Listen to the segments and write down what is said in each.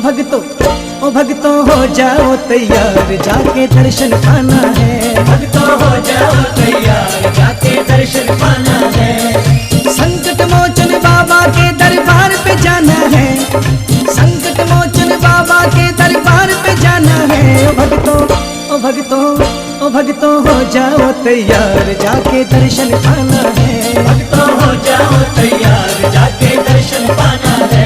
ओ भक्तों हो जाओ तैयार, जाके दर्शन पाना है। भक्तों हो जाओ तैयार, जाके दर्शन पाना है। संकट मोचन बाबा के दरबार पे जाना है, संकट मोचन बाबा के दरबार पे जाना है। ओ भक्तों हो जाओ तैयार, जाके दर्शन पाना है। भक्तों हो जाओ तैयार, जाके दर्शन पाना है।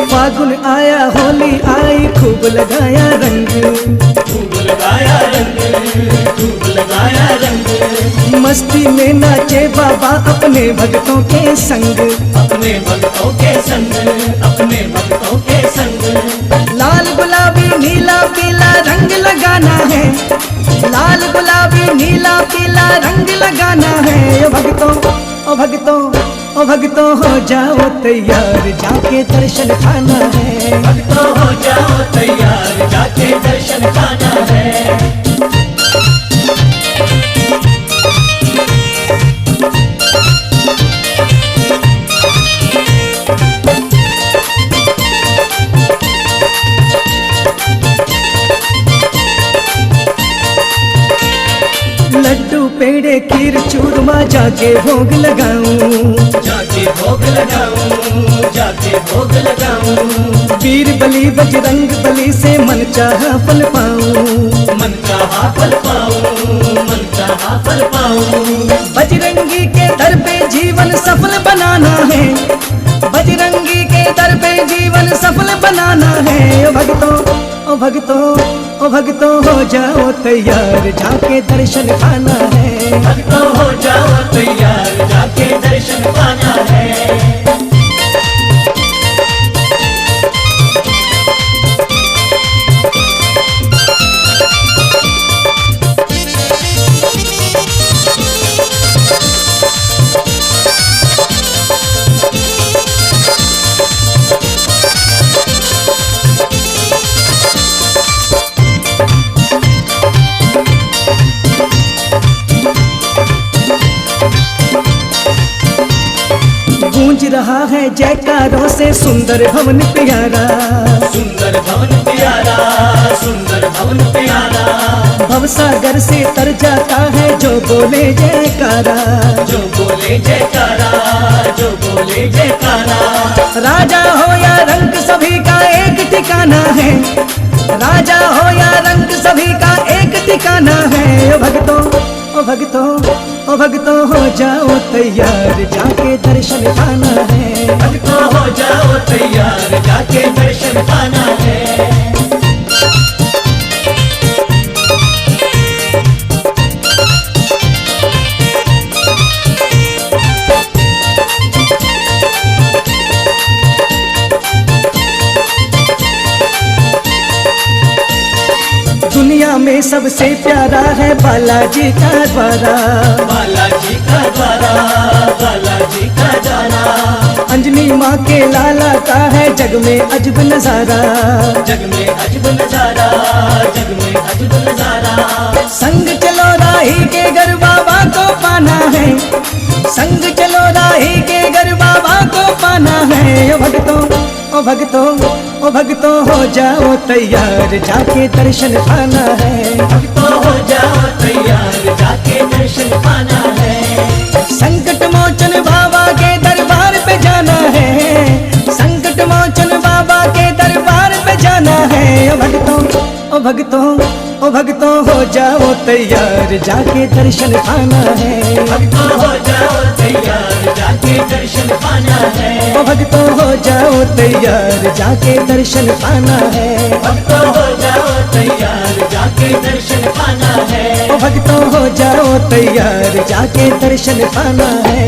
फागुन आया होली आई, खूब लगाया रंग, खूब लगाया रंग, खूब लगाया रंग। मस्ती में नाचे बाबा अपने भक्तों के संग, अपने भक्तों के संग, अपने भक्तों के संग। लाल गुलाबी नीला पीला रंग लगाना है, लाल गुलाबी नीला पीला रंग लगाना है। ओ भक्तों हो जाओ तैयार, जाके दर्शन पाना है। भक्तों हो जाओ तैयार, जाके दर्शन पाना है। लड्डू पेड़े खीर चूरमा जाके भोग लगाऊं, जाके भोग लगाऊं, जाके भोग लगाऊं। वीर बलि बजरंग बली से मन चाहा फल पाऊं, मन चाहा फल पाऊं, मन चाहा फल पाऊं। बजरंगी के दर पे जीवन सफल बनाना है, बजरंगी के दर पे जीवन सफल बनाना है। ओ भक्तों हो जाओ तैयार, जाके दर्शन पाना है। भक्तों हो जाओ तैयार, जाके दर्शन पाना है। गूंज रहा है जयकारों से सुंदर भवन प्यारा, सुंदर भवन प्यारा, सुंदर भवन प्यारा। भवसागर से तर जाता है जो बोले जयकारा, जो बोले जयकारा, जो बोले जयकारा। राजा हो या रंक सभी का एक ठिकाना है, राजा हो या रंक सभी का एक ठिकाना है। ओ भक्तों हो जाओ तैयार, जाके दर्शन पाना है। भक्तों हो जाओ तैयार, जाके दर्शन पाना है। दुनिया में सबसे प्यारा है बालाजी का द्वारा, बालाजी का द्वारा, बालाजी का द्वारा। अंजनी माँ के लाला का है जग में अजब नजारा, जग में अजब नजारा, जग में अजब नजारा। संग चलो राही के घर बाबा को पाना है, संग चलो राही के घर बाबा को पाना है। ओ भक्तों हो जाओ तैयार, जाके दर्शन पाना है। भक्तों हो जाओ तैयार, जाके दर्शन पाना है। संकट मोचन बाबा के दरबार पे जाना है, संकट मोचन बाबा के दरबार पे जाना है। ओ भक्तों हो जाओ तैयार, जाके दर्शन पाना है। भक्तों हो जाओ तैयार, जाके दर्शन पाना है। ओ भक्तों हो जाओ तैयार, जाके दर्शन पाना है। भक्तों हो जाओ तैयार, जाके दर्शन पाना है। ओ भक्तों हो जाओ तैयार, जाके दर्शन पाना है।